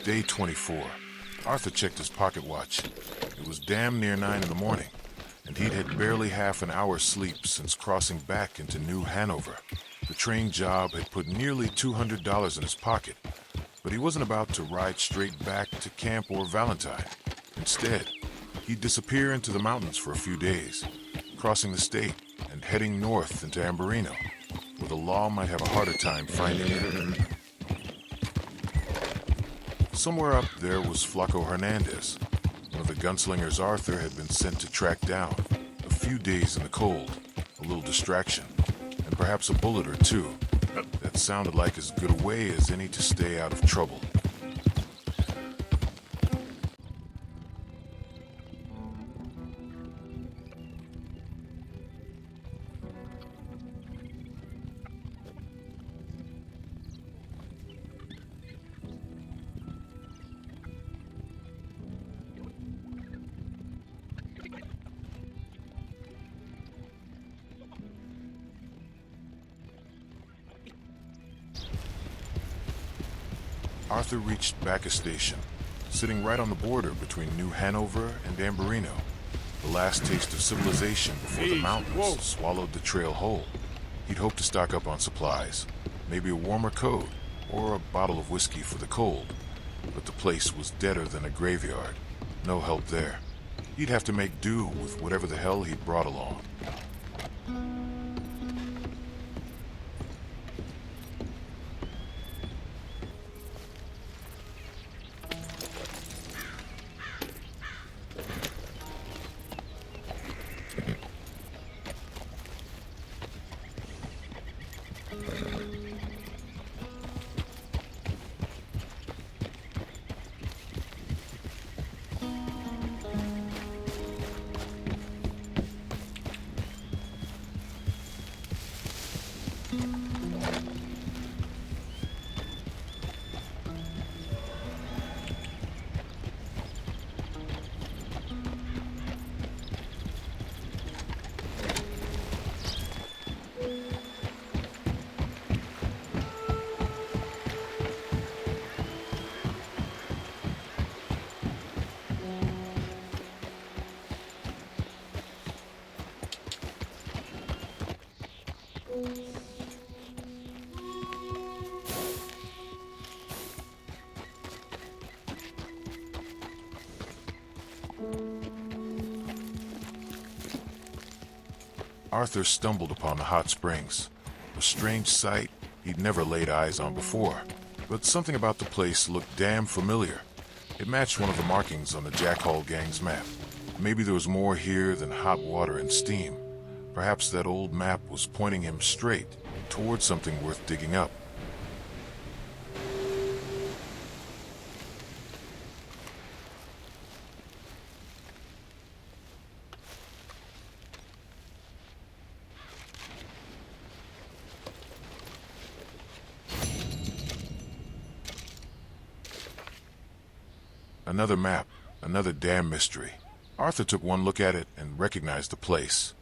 Day 24. Arthur checked his pocket watch. It was damn near 9 in the morning, and he'd had barely half an hour's sleep since crossing back into New Hanover. The train job had put nearly $200 in his pocket, but he wasn't about to ride straight back to camp or Valentine. Instead, he'd disappear into the mountains for a few days, crossing the state and heading north into Ambarino, where the law might have a harder time finding him. Somewhere up there was Flaco Hernández, one of the gunslingers Arthur had been sent to track down. A few days in the cold, a little distraction, and perhaps a bullet or two. That sounded like as good a way as any to stay out of trouble. Arthur reached Bacchus Station, sitting right on the border between New Hanover and Ambarino, the last taste of civilization before the mountains swallowed the trail whole. He'd hoped to stock up on supplies, maybe a warmer coat, or a bottle of whiskey for the cold, but the place was deader than a graveyard. No help there. He'd have to make do with whatever the hell he'd brought along. Arthur stumbled upon the hot springs, a strange sight he'd never laid eyes on before. But something about the place looked damn familiar. It matched one of the markings on the Jack Hall gang's map. Maybe there was more here than hot water and steam. Perhaps that old map was pointing him straight toward something worth digging up. Another map, another damn mystery. Arthur took one look at it and recognized the place.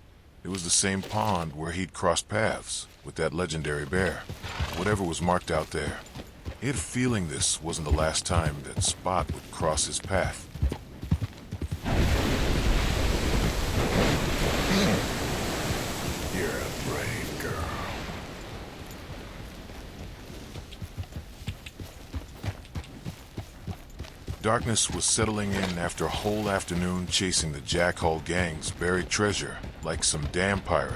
It was the same pond where he'd crossed paths with that legendary bear. Whatever was marked out there, he had a feeling this wasn't the last time that Spot would cross his path. You're a brave girl. Darkness was settling in after a whole afternoon chasing the Jack Hall gang's buried treasure like some damn pirate.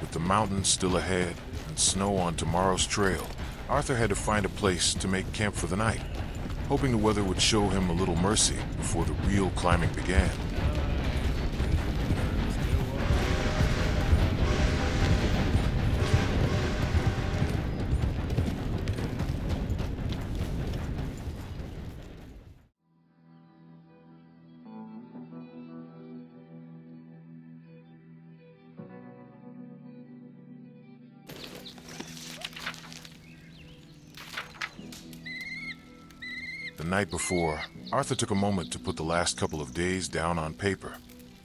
With the mountains still ahead and snow on tomorrow's trail, Arthur had to find a place to make camp for the night, hoping the weather would show him a little mercy before the real climbing began. The night before, Arthur took a moment to put the last couple of days down on paper.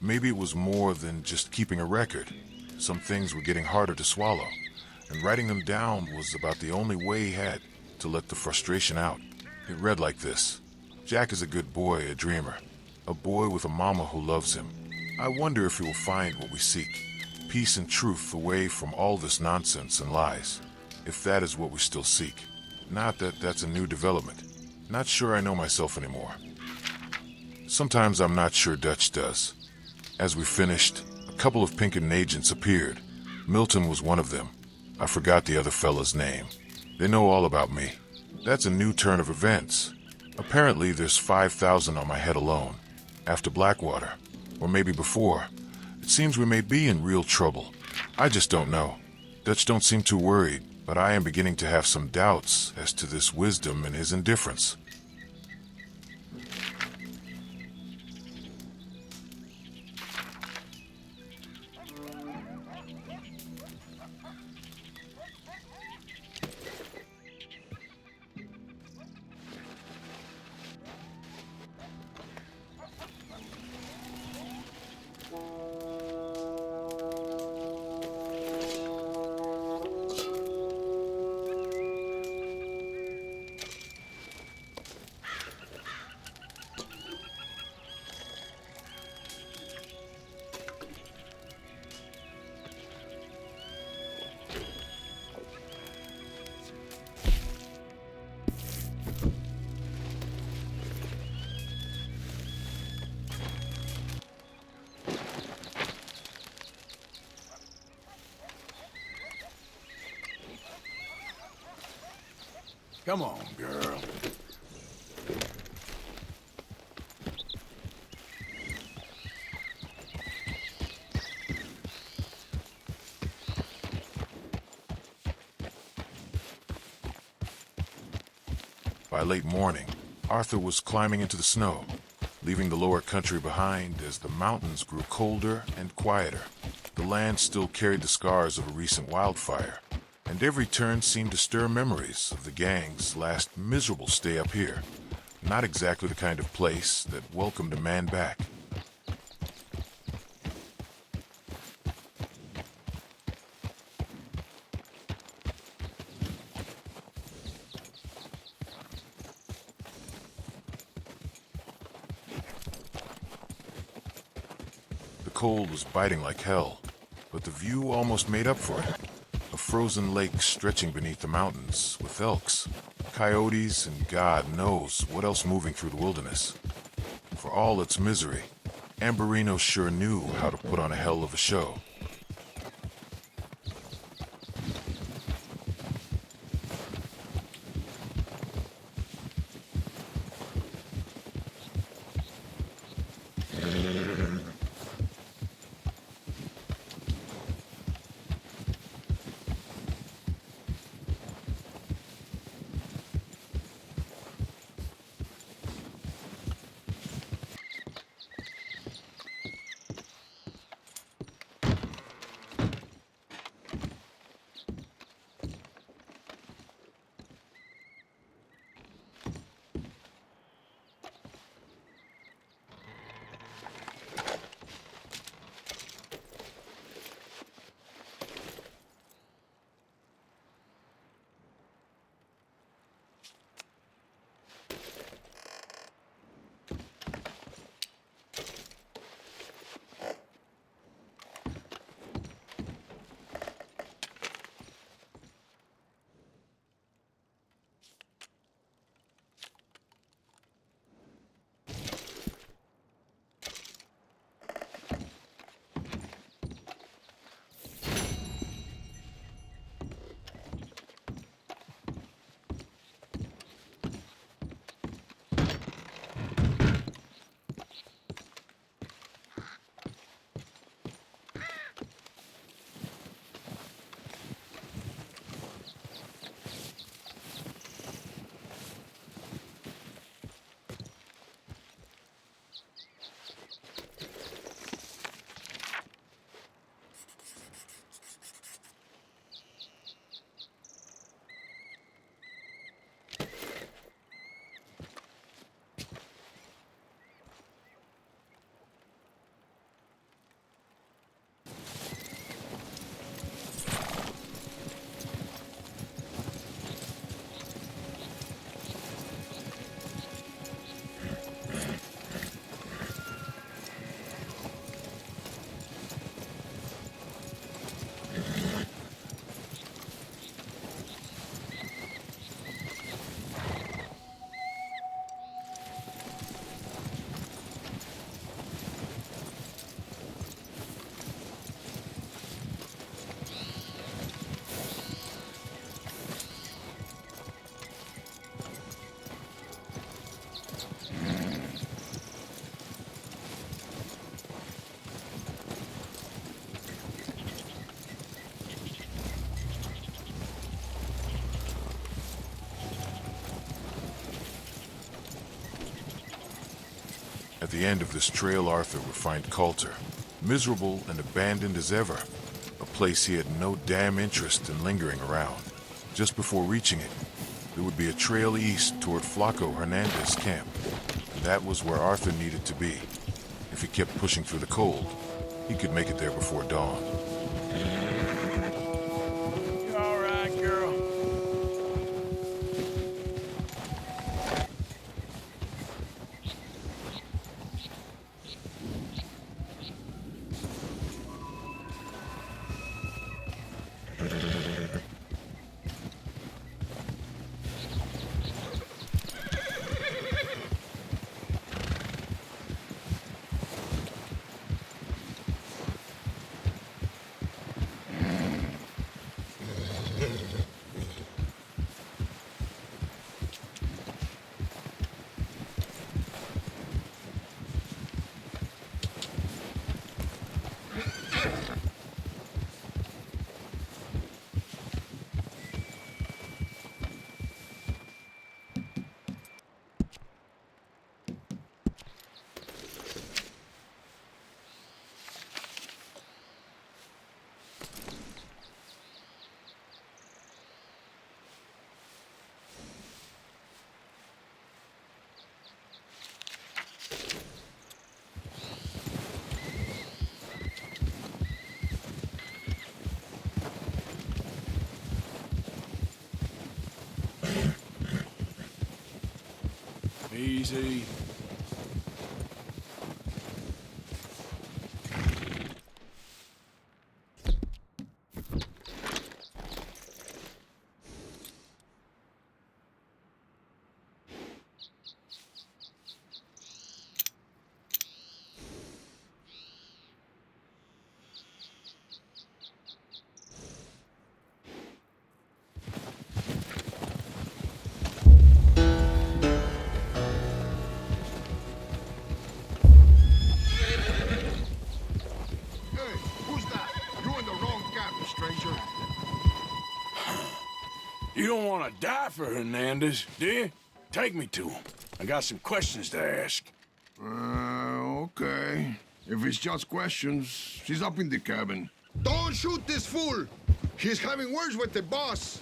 Maybe it was more than just keeping a record. Some things were getting harder to swallow, and writing them down was about the only way he had to let the frustration out. It read like this: Jack is a good boy, a dreamer. A boy with a mama who loves him. I wonder if he will find what we seek. Peace and truth away from all this nonsense and lies. If that is what we still seek. Not that that's a new development. Not sure I know myself anymore. Sometimes I'm not sure Dutch does. As we finished, a couple of Pinkerton agents appeared. Milton was one of them. I forgot the other fella's name. They know all about me. That's a new turn of events. Apparently there's 5,000 on my head alone. After Blackwater. Or maybe before. It seems we may be in real trouble. I just don't know. Dutch don't seem too worried, but I am beginning to have some doubts as to this wisdom and his indifference. Come on, girl. By late morning, Arthur was climbing into the snow, leaving the lower country behind as the mountains grew colder and quieter. The land still carried the scars of a recent wildfire, and every turn seemed to stir memories of the gang's last miserable stay up here. Not exactly the kind of place that welcomed a man back. The cold was biting like hell, but the view almost made up for it. A frozen lake stretching beneath the mountains with elks, coyotes, and God knows what else moving through the wilderness. For all its misery, Ambarino sure knew how to put on a hell of a show. At the end of this trail, Arthur would find Coulter, miserable and abandoned as ever, a place he had no damn interest in lingering around. Just before reaching it, there would be a trail east toward Flaco Hernández camp. That was where Arthur needed to be. If he kept pushing through the cold, he could make it there before dawn. You all right, girl? Easy. You don't want to die for Hernandez, do you? Take me to him. I got some questions to ask. Okay. If it's just questions, she's up in the cabin. Don't shoot this fool! He's having words with the boss.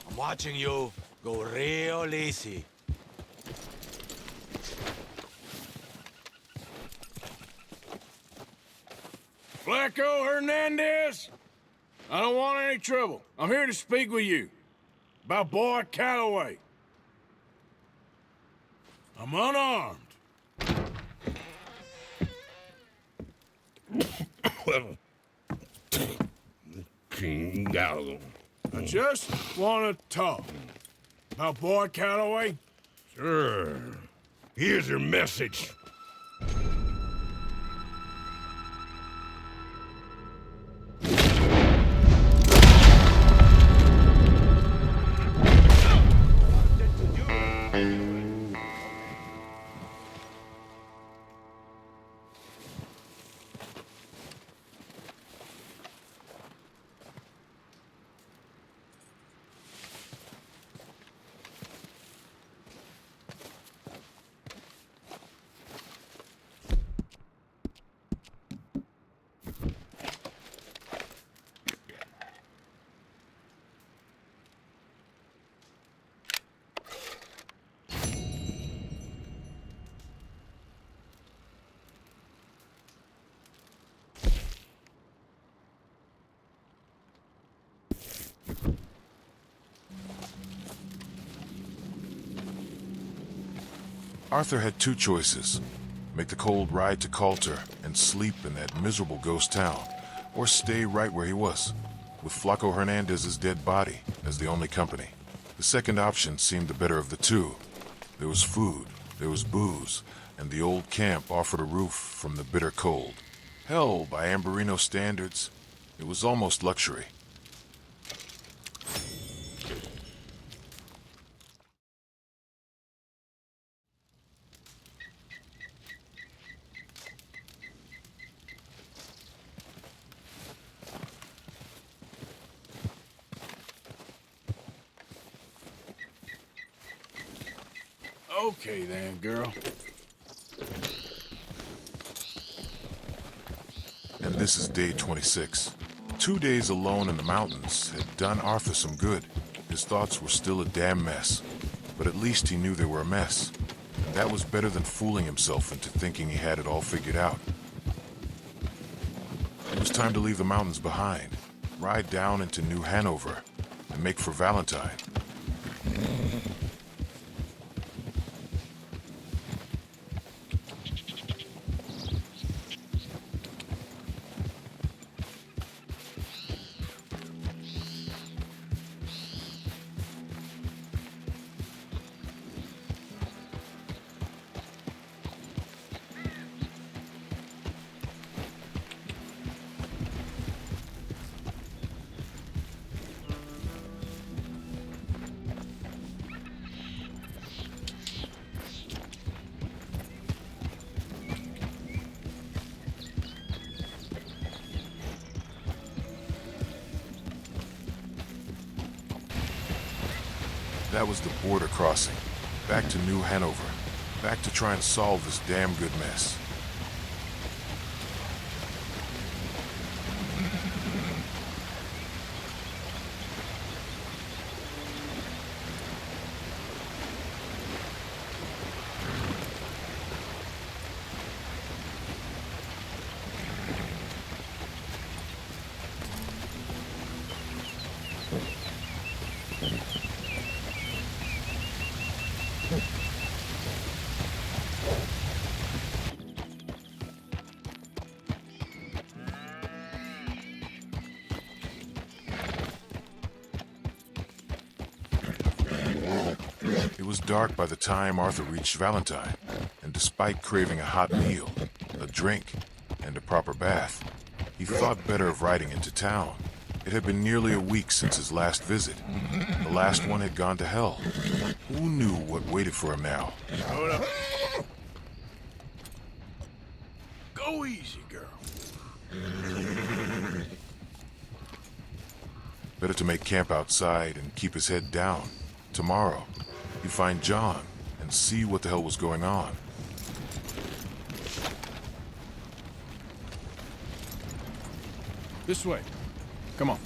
I'm watching you. Go real easy. Flaco Hernández? I don't want any trouble. I'm here to speak with you. About Boy Calloway. I'm unarmed. I just want to talk. About Boy Calloway? Sure. Here's your message. Arthur had two choices. Make the cold ride to Coulter and sleep in that miserable ghost town, or stay right where he was, with Flaco Hernández's dead body as the only company. The second option seemed the better of the two. There was food, there was booze, and the old camp offered a roof from the bitter cold. Hell, by Ambarino standards, it was almost luxury. Okay then, girl. And this is day 26. 2 days alone in the mountains had done Arthur some good. His thoughts were still a damn mess, but at least he knew they were a mess. And that was better than fooling himself into thinking he had it all figured out. It was time to leave the mountains behind, ride down into New Hanover, and make for Valentine. That was the border crossing. Back to New Hanover. Back to try and solve this damn good mess. It was dark by the time Arthur reached Valentine, and despite craving a hot meal, a drink, and a proper bath, he thought better of riding into town. It had been nearly a week since his last visit. The last one had gone to hell. Who knew what waited for him now? Hold up. Go easy, girl. Better to make camp outside and keep his head down. Tomorrow, he'd find John and see what the hell was going on. This way. Come on.